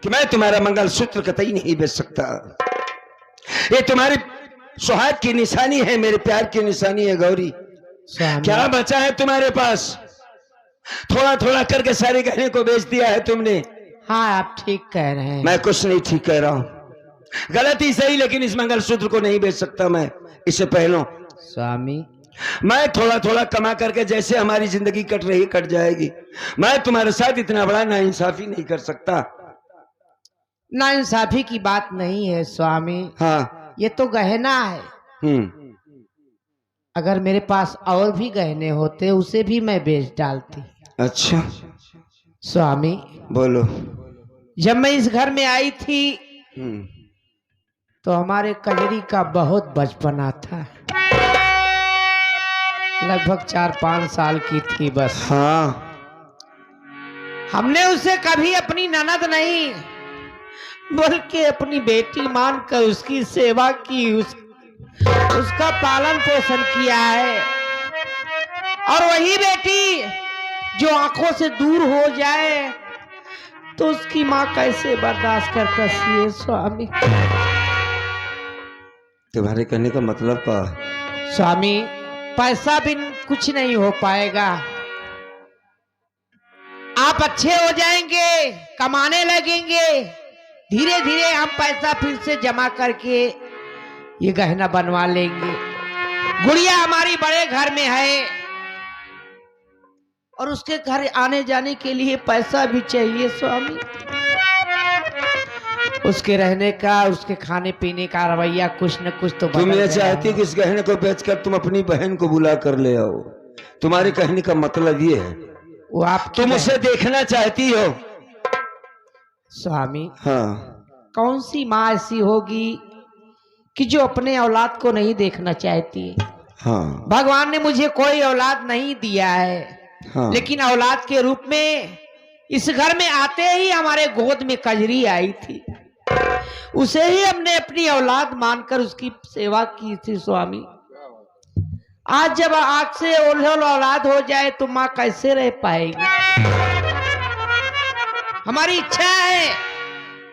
कि मैं तुम्हारा मंगलसूत्र कतई नहीं बेच सकता। ये तुम्हारी सुहाग की निशानी है, मेरे प्यार की निशानी है गौरी। क्या बचा है तुम्हारे पास? थोड़ा थोड़ा करके सारे गहने को बेच दिया है तुमने। हाँ आप ठीक कह रहे हैं। मैं कुछ नहीं ठीक कह रहा हूं, गलती सही, लेकिन इस मंगलसूत्र को नहीं बेच सकता मैं। इससे पहले स्वामी मैं थोड़ा थोड़ा कमा करके जैसे हमारी जिंदगी कट रही कट जाएगी। मैं तुम्हारे साथ इतना बड़ा नाइंसाफी नहीं कर सकता। नाइंसाफी की बात नहीं है स्वामी। हाँ ये तो गहना है। अगर मेरे पास और भी गहने होते उसे भी मैं बेच डालती। अच्छा स्वामी बोलो। जब मैं इस घर में आई थी तो हमारे कजरी का बहुत बचपना था। लगभग 4-5 साल की थी बस। हाँ हमने उसे कभी अपनी ननद नहीं बल्कि अपनी बेटी मानकर उसकी सेवा की, उसका पालन पोषण किया है। और वही बेटी जो आंखों से दूर हो जाए तो उसकी माँ कैसे बर्दाश्त कर सकती है स्वामी। तुम्हारे कहने का मतलब क्या है? स्वामी पैसा भी कुछ नहीं हो पाएगा। आप अच्छे हो जाएंगे, कमाने लगेंगे, धीरे धीरे हम पैसा फिर से जमा करके ये गहना बनवा लेंगे। गुड़िया हमारी बड़े घर में है और उसके घर आने जाने के लिए पैसा भी चाहिए स्वामी। उसके रहने का, उसके खाने पीने का रवैया कुछ न कुछ तो तुम ये चाहती कि इस गहने को बेचकर तुम अपनी बहन को बुला कर ले आओ। तुम्हारे कहने का मतलब ये है वो आप तुम उसे देखना चाहती हो स्वामी। हाँ कौन सी माँ ऐसी होगी कि जो अपने औलाद को नहीं देखना चाहती है। हाँ भगवान ने मुझे कोई औलाद नहीं दिया है। हाँ। लेकिन औलाद के रूप में इस घर में आते ही हमारे गोद में कजरी आई थी। उसे ही हमने अपनी औलाद मानकर उसकी सेवा की थी स्वामी। आज जब आंख से ओढ़ल औलाद हो जाए तो माँ कैसे रह पाएगी। हमारी इच्छा है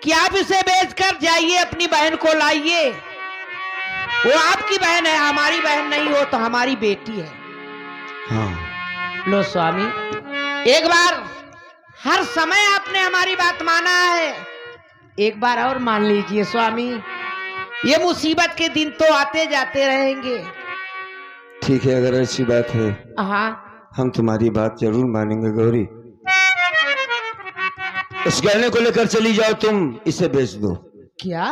कि आप इसे बेचकर जाइए, अपनी बहन को लाइए। वो आपकी बहन है, हमारी बहन नहीं हो तो हमारी बेटी है। हाँ। लो स्वामी, एक बार, हर समय आपने हमारी बात माना है, एक बार और मान लीजिए स्वामी। ये मुसीबत के दिन तो आते जाते रहेंगे। ठीक है, अगर ऐसी बात है हाँ हम तुम्हारी बात जरूर मानेंगे गौरी। इस गहने को लेकर चली जाओ, तुम इसे बेच दो। क्या?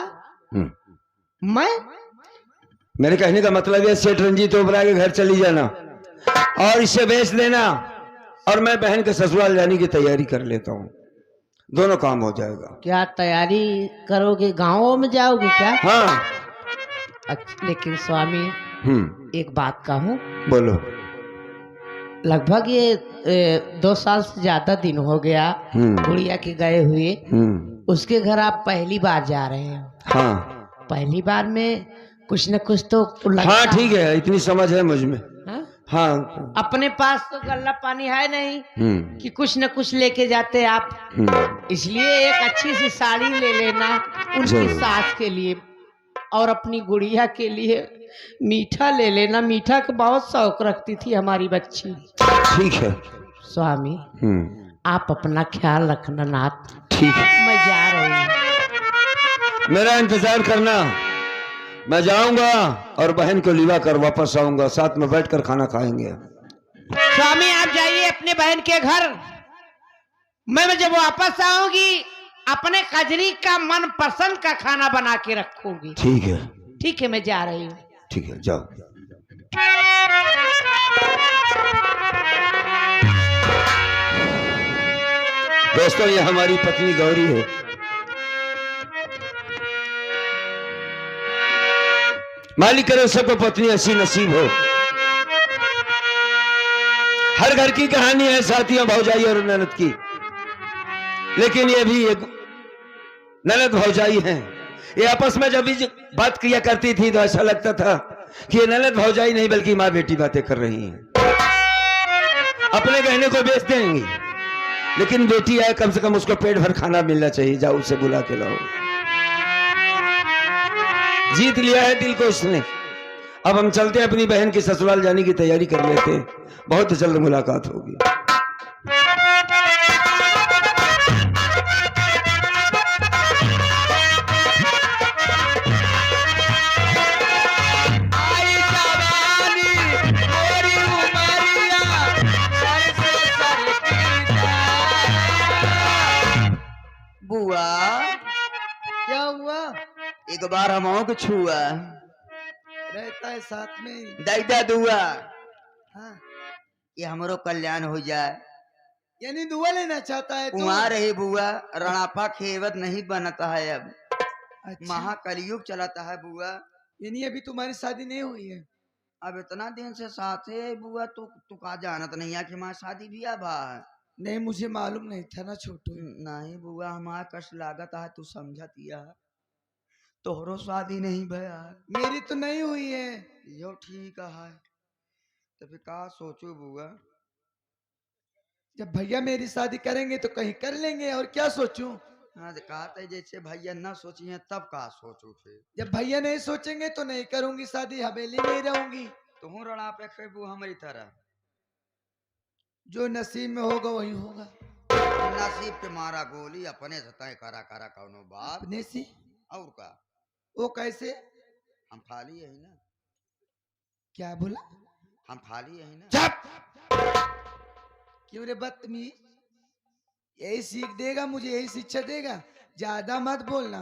मैं? मेरे कहने का मतलब है सेठ रंजीत ओबराय के घर चली जाना और इसे बेच देना, और मैं बहन के ससुराल जाने की तैयारी कर लेता हूँ। दोनों काम हो जाएगा। क्या तैयारी करोगे? गाँव में जाओगे क्या? हाँ। अच्छा, लेकिन स्वामी एक बात कहूँ। बोलो। लगभग ये 2 साल से ज्यादा दिन हो गया गुड़िया के गए हुए। उसके घर आप पहली बार जा रहे हैं। हाँ। पहली बार में कुछ न कुछ तो लगता। हाँ ठीक है, इतनी समझ है मुझ में। हाँ? हाँ। अपने पास तो गल्ला पानी है नहीं कि कुछ न कुछ लेके जाते आप। इसलिए एक अच्छी सी साड़ी ले लेना उनकी सास के लिए, और अपनी गुड़िया के लिए मीठा ले लेना। मीठा का बहुत शौक रखती थी हमारी बच्ची। ठीक है स्वामी। आप अपना ख्याल रखना नाथ। ठीक है, मैं जा रही हूँ। मेरा इंतजार करना। मैं जाऊंगा और बहन को लिवा कर वापस आऊंगा, साथ में बैठकर खाना खाएंगे। स्वामी आप जाइए अपने बहन के घर। मैं जब वापस आऊंगी अपने कजरी का मन पसंद का खाना बना के रखूंगी। ठीक है। ठीक है, मैं जा रही हूँ। ठीक है, जाओ। दोस्तों, ये हमारी पत्नी गौरी है। मालिक करे सबको पत्नी ऐसी नसीब हो। हर घर की कहानी है साथियों, भौजाई और ननद की, लेकिन ये भी एक ननद भौजाई है। ये आपस में जब भी बात किया करती थी तो ऐसा लगता था कि ये ननद भौजाई नहीं बल्कि माँ बेटी बातें कर रही हैं। अपने गहने को बेच देंगी, लेकिन बेटी है, कम से कम उसको पेट भर खाना मिलना चाहिए। जाओ उसे बुला के लाओ। जीत लिया है दिल को उसने। अब हम चलते हैं, अपनी बहन की ससुराल जाने की तैयारी कर लेते हैं। बहुत जल्द मुलाकात होगी। बुआ क्या हुआ? एक बार हम को छुआ रहता है साथ में। दैदा दुआ हाँ, ये हमरो कल्याण हो जाए। यानी दुआ लेना चाहता है तू? वहाँ रही बुआ, रणापा खेवत नहीं बनता है अब। अच्छा, महाकलयुग चलाता है बुआ। यानी अभी तुम्हारी शादी नहीं हुई है? अब इतना दिन से साथ है बुआ, तू का जानत नहीं है कि हमारी शादी भी अब है। नहीं, मुझे मालूम नहीं था ना छोटू। नहीं बुआ, हमारा कष्ट लागत है, तू समझतिया। तोहरो शादी नहीं भया। मेरी तो नहीं हुई है। यो ठीक है, तो फिर का सोचू बुआ? जब भैया मेरी शादी करेंगे तो कहीं कर लेंगे, और क्या सोचूं? हाँ तो कहा था जैसे भैया ना सोची है तब का सोचू फिर। जब भैया नहीं सोचेंगे तो नहीं करूंगी शादी, हवेली में ही रहूंगी। तुम रणा पे खेबू हमारी तरह। जो नसीब में होगा वही होगा। नसीब के मारा गोली अपने से तय करा करा कौनो बात। अपने से? और का? वो कैसे? हम खाली यही ना। क्या बोला? हम खाली यही ना। चुप! क्यों रे बदतमीज? यही सीख देगा मुझे, यही शिक्षा देगा। ज्यादा मत बोलना,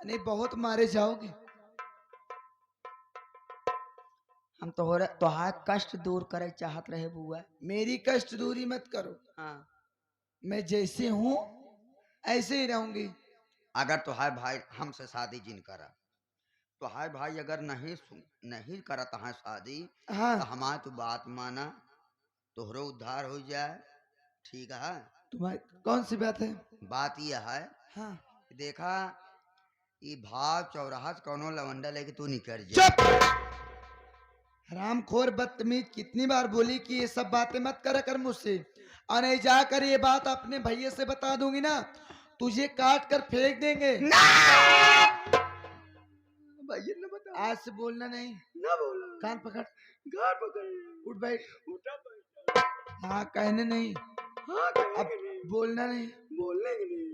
नहीं बहुत मारे जाओगे। हम तोहार कष्ट दूर करे चाहत रहे बुआ। मेरी कष्ट दूरी मत करो। हाँ, मैं जैसे हूँ ऐसे ही रहूंगी। अगर तोहार भाई हमसे शादी जिन करा, तोहार भाई अगर नहीं करत है शादी, हाँ, तो हमार तो बात माना, तोहरो उद्धार हो जाए। ठीक है? तुम्हारी कौन सी बात है? बात यह है, हाँ। देखा ये भाव चौराहा से कौनो लवंडा लेके तू निकल जा। चुप! हरामखोर बदतमीज, कितनी बार बोली कि ये सब बातें मत करा कर मुझसे, और नहीं जाकर ये बात अपने भैया से बता दूंगी ना, तुझे काट कर फेंक देंगे। भैया ने बता। आज से बोलना नहीं। ना बोलो। कान पकड़, गाल पकड़। उठ बैठ। उठा बैठ। हाँ कहने नहीं, हाँ अब बोलना नहीं। बोलने के लिए।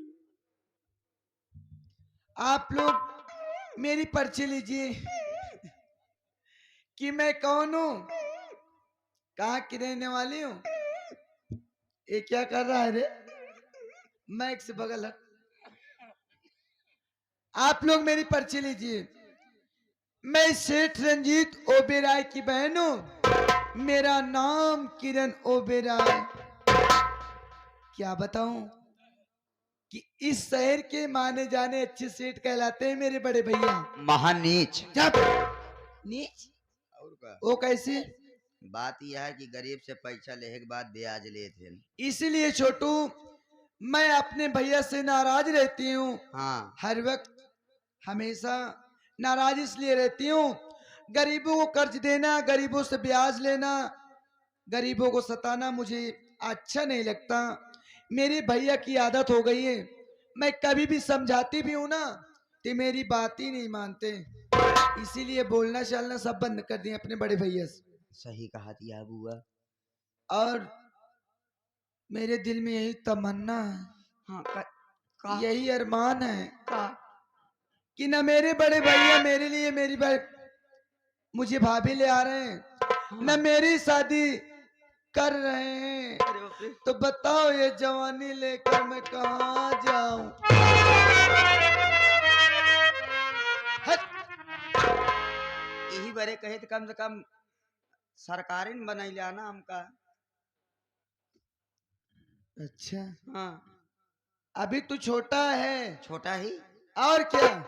आप लोग मेरी पर्ची लीजिए कि मैं कौन हूँ, कहाँ की रहने वाली हूँ। ये क्या कर रहा है रे? मैक से बगल हट। आप लोग मेरी पर्ची लीजिए। मैं सेठ रंजीत ओबेराय की बहन हूँ। मेरा नाम किरण ओबेराय। क्या बताऊं कि इस शहर के माने जाने अच्छे सेठ कहलाते हैं मेरे बड़े भैया। महानीच। नीच? और का? वो कैसे? बात यह है कि गरीब से पैसा लेने के बाद ब्याज लेते हैं। इसीलिए छोटू, मैं अपने भैया से नाराज रहती हूँ। हाँ, हर वक्त हमेशा नाराज इसलिए रहती हूँ, गरीबों को कर्ज देना, गरीबों से ब्याज लेना, गरीबों को सताना मुझे अच्छा नहीं लगता। मेरे भैया की आदत हो गई है। मैं कभी भी समझाती भी हूँ ना तो मेरी बात ही नहीं मानते। इसीलिए बोलना चलना सब बंद कर दिए अपने बड़े भैया से। सही कहा दिया बुआ। और मेरे दिल में यही तमन्ना है, हाँ, यही अरमान है कि न मेरे बड़े भैया मेरे लिए मेरी भाई मुझे भाभी ले आ रहे हैं, न मेरी शादी कर रहे हैं। तो बताओ ये जवानी लेकर मैं कहाँ जाऊं? यही बड़े कहे तो कम से कम सरकारी में बनाई जाना हमका। अच्छा, हाँ, अभी तू छोटा है। छोटा ही। और क्या,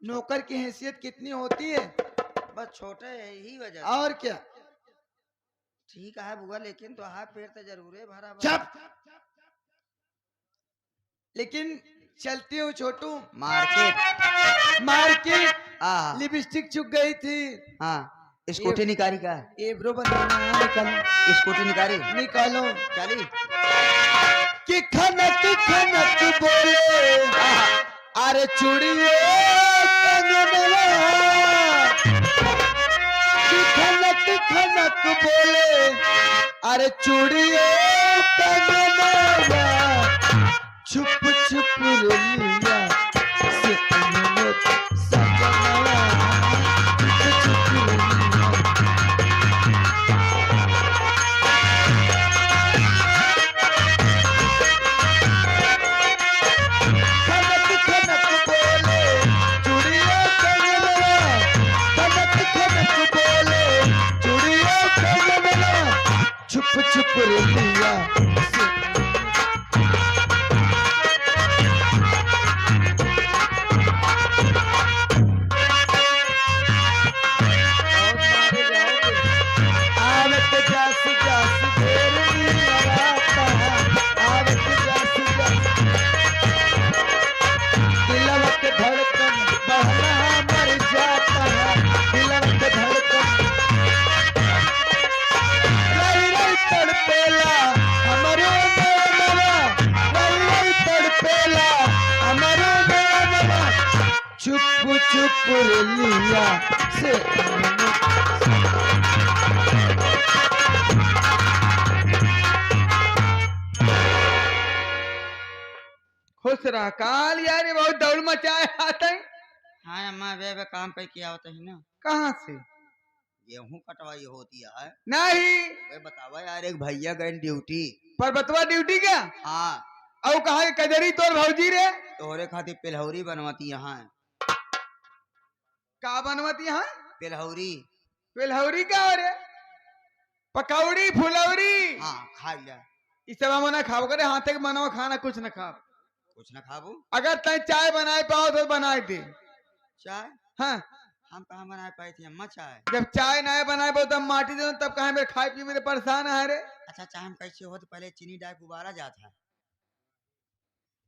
नौकर की हैसियत कितनी होती है। बस छोटे है ही वजह से। और क्या। ठीक है बुआ, लेकिन तो हाथ पेड़ तो जरूर है भरा भरा। चुप! लेकिन चलती हूँ छोटू। मार्केट हाँ, लिपस्टिक चुक गई थी। हाँ, स्कूटी निकाली का। एब्रो बनवाना है, निकालो। स्कूटी निकाली। निकालो। चली। कि खनक खनक बोले अरे चूड़ियों कंगनवा कि खनक खनक बोले अरे चूड़ियों कंगनवा छुप छुप लिया से अनमोल सजनवा छुप छुप लिया खनक खनक बोले चूड़ियों कंगनवा खनक खनक बोले चूड़ियों कंगनवा छुप छुप लिया से आवत जास जास देर लगाता आवत जास जास दिलवक धड़कन बहना मर जाता दिलवक धड़कन रही रही तड़पेला हमारे नैनवा रही रही तड़पेला हमारे नैनवा चुप चुप लिया से खुश रहा काल यार ये बहुत दौड़ मचाए आते हैं हाँ अम्मा वे काम पे किया होता है ना कहाँ से गेहूं कटवाई होती है नहीं वे बतावा यार एक भैया गए ड्यूटी पर बतवा ड्यूटी क्या हाँ और कहा कि कजरी तोर भौजी रे तोहरे खातिर पिलहौरी बनवाती यहाँ का बनवती यहाँ पिलहौरी पिलहौरी का हो रे पकौड़ी फुलौरी हाँ खा लिया इस सब हम ना खाओ करे हाथ के बनाओ खाना कुछ न खाओ कुछ ना खाबू अगर तय चाय बनाए पाओ तो बनाए दे चाय हाँ हम कहाँ बना पाए थे अम्मा चाय जब चाय ना बनाए पाओ तब माटी दे तब कहे मेरे खाए पी मेरे परेशान है रे अच्छा चाय हम कैसे हो तो पहले चीनी डाल गुबारा जाता है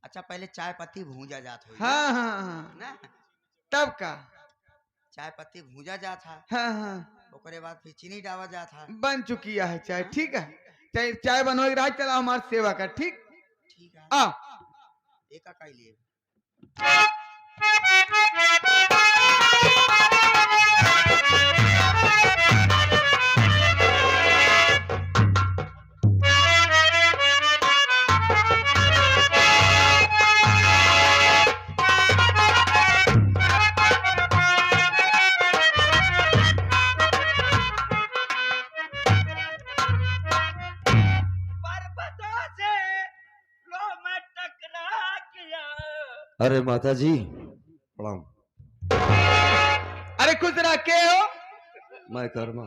अच्छा पहले चाय पत्ती भूंजा जाता हो हाँ हाँ हाँ ना तब का चाय पत्ती भूंजा जाता है हाँ हाँ ओकरे बाद फिर चीनी डाला जाता है बन चुकी है चाय ठीक है चाय चाय बनवा राज चला हमारी सेवा कर ठीक ठीक है आ एक का लिए अरे माता जी प्रणाम अरे खुश रहा के हो मैं कर्मा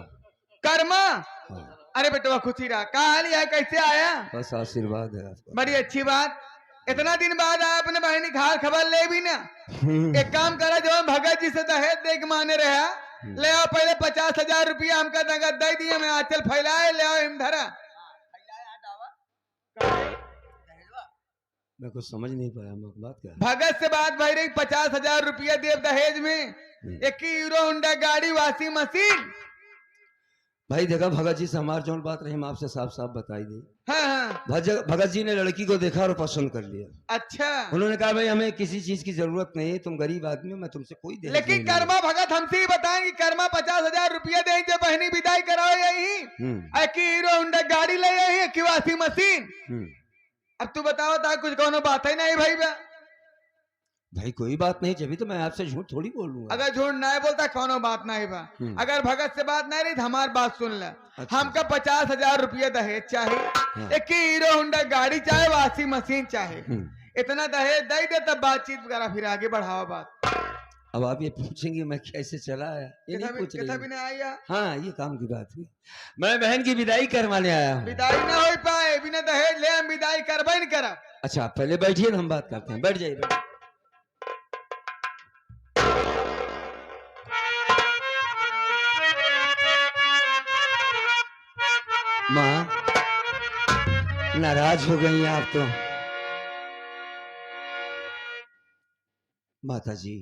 कर्मा हाँ। अरे बेटवा खुशी रहा कहा हाल है कैसे आया बस आशीर्वाद है आपका बड़ी अच्छी बात इतना दिन बाद आया अपने बहनी खाल खबर ले भी ना एक काम करा जो भगत जी से दहेज दे के माने रहा ले आओ पहले 50,000 रुपया हमका नगद दे दिए मैं आंचल फैलाए ले आओ हिमधरा मैं कुछ समझ नहीं पाया बात क्या भगत से बात भाई रही 50,000 रुपया दे दहेज में 1 हीरो होंडा गाड़ी वॉशिंग मशीन भाई देखा भगत जी से हमारी जो बात रही हम आपसे साफ साफ बताई दी हाँ हाँ भगत जी ने लड़की को देखा और पसंद कर लिया अच्छा उन्होंने कहा भाई हमें किसी चीज की जरूरत नहीं है तुम गरीब आदमी हो मैं तुमसे कोई दहेज लेकिन कर्मा भगत हमसे ही बताएंगे कर्मा 50,000 रुपया देंगे बहनी विदाई कराओ यही हीरो होंडा गाड़ी ले यही वॉशिंग मशीन अब तू बताओ था कुछ कौन बात है नहीं भाई भाई कोई बात नहीं जब तो मैं आपसे झूठ थोड़ी बोलूंगा अगर झूठ नहीं बोलता कौन बात नहीं बा अगर भगत से बात नहीं रही हमारी बात सुन ले अच्छा। हमका 50,000 रुपया दहेज चाहिए हाँ। 1 हीरो होंडा गाड़ी चाहे वॉशिंग मशीन चाहे इतना दहेज दे दे तब बातचीत करा फिर आगे बढ़ावा बात अब आप ये पूछेंगे मैं कैसे चला आया ये नहीं पूछ रही आया हाँ ये काम की बात हुई मैं बहन की विदाई करवाने आया हूँ विदाई ना हो पाए बिना दहेज ले हम विदाई करवा नहीं करा अच्छा पहले बैठिए ना हम बात करते हैं बैठ जाइए माँ नाराज हो गई आप तो माता जी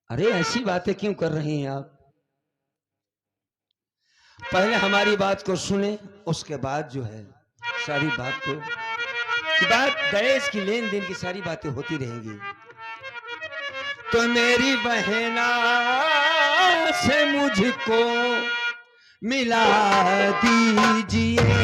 अरे ऐसी बातें क्यों कर रही हैं आप पहले हमारी बात को सुने उसके बाद जो है सारी बात को बात दहेज की, लेन देन की सारी बातें होती रहेंगी। तो मेरी बहना से मुझको मिला दीजिए।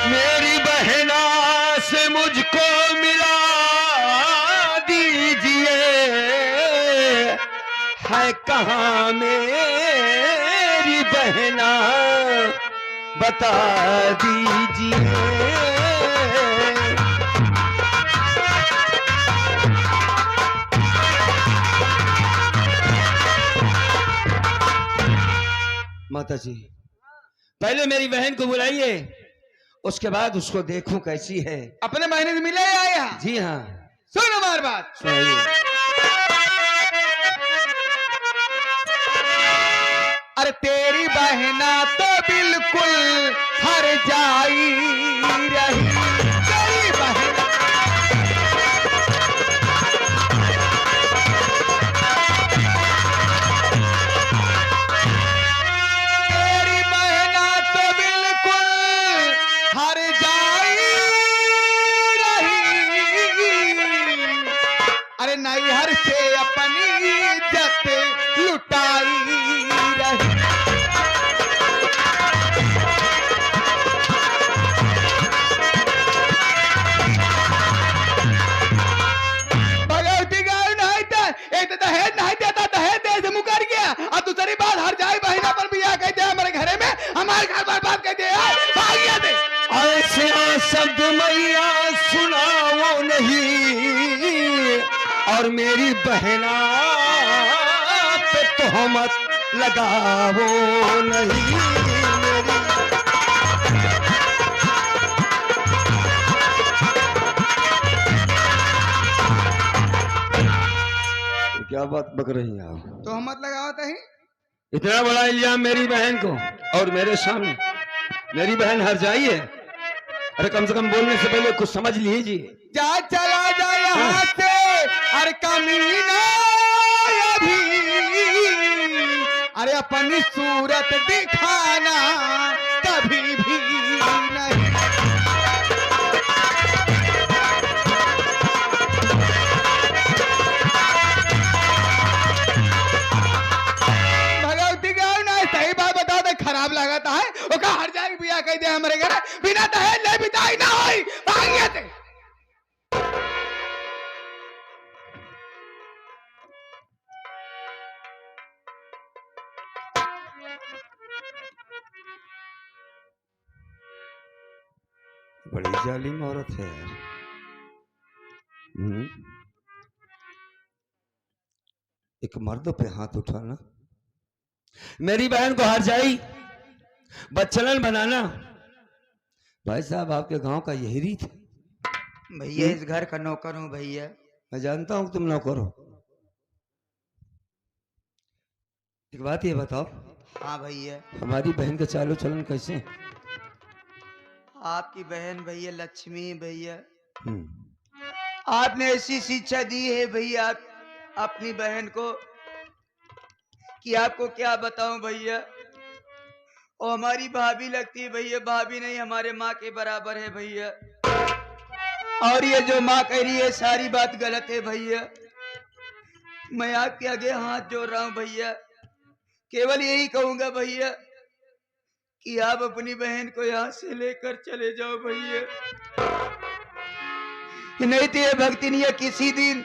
मेरी बहना से मुझको मिला दीजिए, है कहाँ मेरी बहना बता दीजिए। माता जी, पहले मेरी बहन को बुलाइए, उसके बाद उसको देखूं कैसी है। अपने महीने से मिले आए यहाँ? जी हाँ, सुन हमारी बात। सुनाइए। अरे तेरी बहना तो बिल्कुल हर जाई रही। तेरी बहना तो बिल्कुल हर जाई रही। अरे नैहर से अपनी इज्जत लुटाई रही। भगवती गाय नहीं था, एक तो दहेज नहीं देता, दहेज दे से मुकर गया, और दूसरी बात हर जाए बहना पर भी आ कहते हमारे घरे में, हमारे घर बर्बाद कहते भाग गया थे। ऐसे शब्द मैया सुनाओ नहीं, और मेरी बहना पे तोहमत लगाओ नहीं। क्या बात बक रही हैं आप? तो हम मत लगाओ तही। इतना बड़ा इल्जाम मेरी बहन को और मेरे सामने। मेरी बहन हर जाइए, अरे कम से कम बोलने से पहले कुछ समझ लीजिए। जा चला जा यहाँ से, अरे कमीना अभी, अरे अपनी सूरत दिखाना कभी भी नहीं। भगवती गाँव ना सही बात बता दे, खराब लगाता है वो का हर जाएगी बिया कह दे हमारे घर बिना दहेज ले बिताई ना होई भागिए थे। बड़ी जालिम औरत है यार। एक मर्द पे हाथ उठाना, मेरी बहन को हर जाई बच्चलन बनाना। भाई साहब, आपके गांव का यही रीत है। भैया इस घर का नौकर हूँ भैया। मैं जानता हूं तुम नौकर हो। एक बात ये बताओ, हाँ भैया। हमारी बहन का चालो चलन कैसे है? आपकी बहन भैया लक्ष्मी भैया, हम्म। आपने ऐसी शिक्षा दी है भैया अपनी बहन को कि आपको क्या बताऊं भैया। और हमारी भाभी लगती है भैया, भाभी नहीं हमारे माँ के बराबर है भैया। और ये जो माँ कह रही है सारी बात गलत है भैया। मैं आपके आगे हाथ जोड़ रहा हूं भैया, केवल यही कहूंगा भैया कि आप अपनी बहन को यहाँ से लेकर चले जाओ भैया। नहीं तो ये भक्तिनिया किसी दिन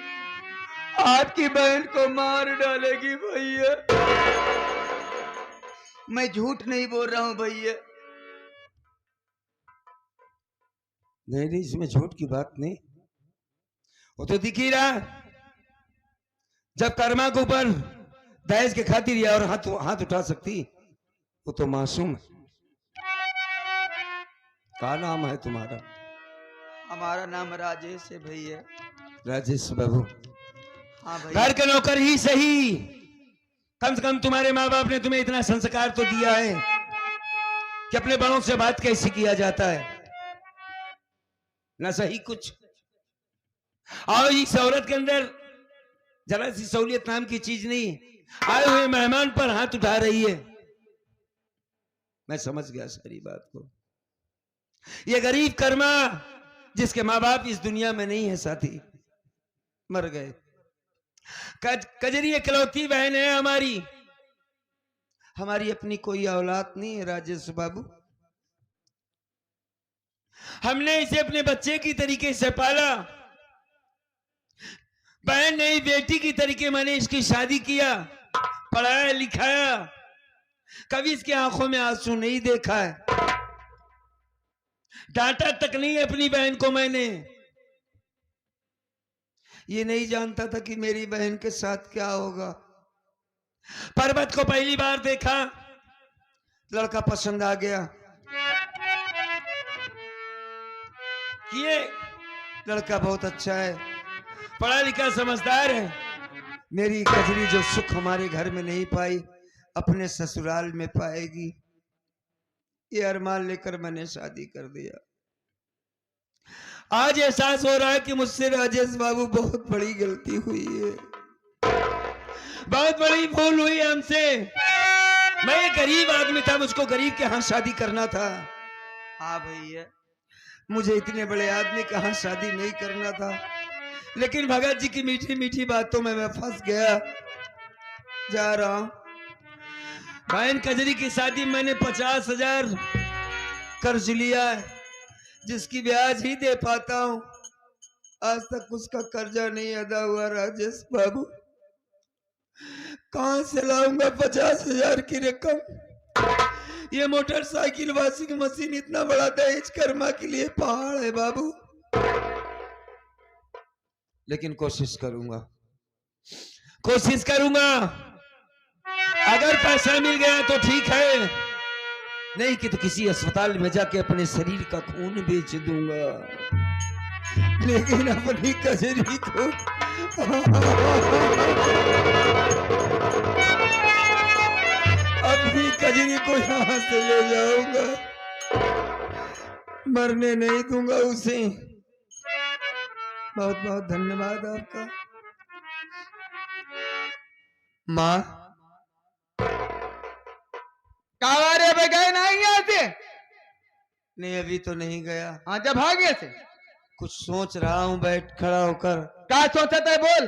आपकी बहन को मार डालेगी भैया। मैं झूठ नहीं बोल रहा हूं भैया। नहीं, इसमें झूठ की बात नहीं। वो तो दिख ही रहा, जब कर्मा के ऊपर दहेज के खातिर या और हाथ उठा सकती, वो तो मासूम है। क्या नाम है तुम्हारा? हमारा नाम राजेश है भैया। राजेश बाबू। हाँ भैया। घर के नौकर ही सही, कम से कम तुम्हारे माँ बाप ने तुम्हें इतना संस्कार तो दिया है कि अपने बड़ों से बात कैसे किया जाता है, ना सही कुछ। और इस औरत के अंदर जरा सी सहूलियत नाम की चीज नहीं। आए हुए मेहमान पर हाथ उठा रही है। मैं समझ गया सारी बात को। ये गरीब कर्मा जिसके माँ बाप इस दुनिया में नहीं है साथी, मर गए। कजरी इकलौती बहन है हमारी, हमारी अपनी कोई औलाद नहीं है राजेश बाबू। हमने इसे अपने बच्चे की तरीके से पाला। बहन नहीं बेटी की तरीके मैंने इसकी शादी किया, पढ़ाया लिखाया, कभी इसकी आंखों में आंसू नहीं देखा है, डांटा तक नहीं अपनी बहन को मैंने। ये नहीं जानता था कि मेरी बहन के साथ क्या होगा। पर्वत को पहली बार देखा, लड़का पसंद आ गया। ये लड़का बहुत अच्छा है, पढ़ा लिखा समझदार है। मेरी कजरी जो सुख हमारे घर में नहीं पाई अपने ससुराल में पाएगी, ये अरमान लेकर मैंने शादी कर दिया। आज एहसास हो रहा है कि मुझसे राजेश बाबू बहुत बड़ी गलती हुई है, बहुत बड़ी भूल हुई हमसे। मैं एक गरीब आदमी था, मुझको गरीब के यहाँ शादी करना था। हाँ भैया, मुझे इतने बड़े आदमी के यहाँ शादी नहीं करना था, लेकिन भगत जी की मीठी मीठी बातों में मैं फंस गया। जा रहा हूं। बहन कजरी की शादी मैंने 50,000 कर्ज लिया है, जिसकी ब्याज ही दे पाता हूं। आज तक उसका कर्जा नहीं अदा हुआ राजेश बाबू। कहां से लाऊंगा 50,000 की रकम? ये मोटरसाइकिल वॉशिंग मशीन इतना बड़ा दहेज कर्मा के लिए पहाड़ है बाबू। लेकिन कोशिश करूंगा, कोशिश करूंगा। अगर पैसा मिल गया तो ठीक है, नहीं कि तो किसी अस्पताल में जाके अपने शरीर का खून बेच दूंगा। लेकिन अपनी कजरी को अपनी कजरी को यहां से ले जाऊंगा, मरने नहीं दूंगा उसे। बहुत बहुत धन्यवाद आपका। माँ कहा रे भाई, गए ना यहाँ से? नहीं अभी तो नहीं गया। हाँ, जब भागे से कुछ सोच रहा हूँ बैठ खड़ा होकर। क्या सोचा था? बोल।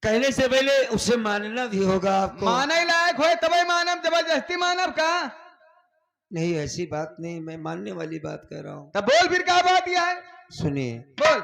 कहने से पहले उसे मानना भी होगा आपको। माना ही लायक हो तब मानव, जबरदस्ती मानव का? नहीं ऐसी बात नहीं, मैं मानने वाली बात कह रहा हूँ। तब बोल फिर क्या बात यह है? सुनिए। बोल।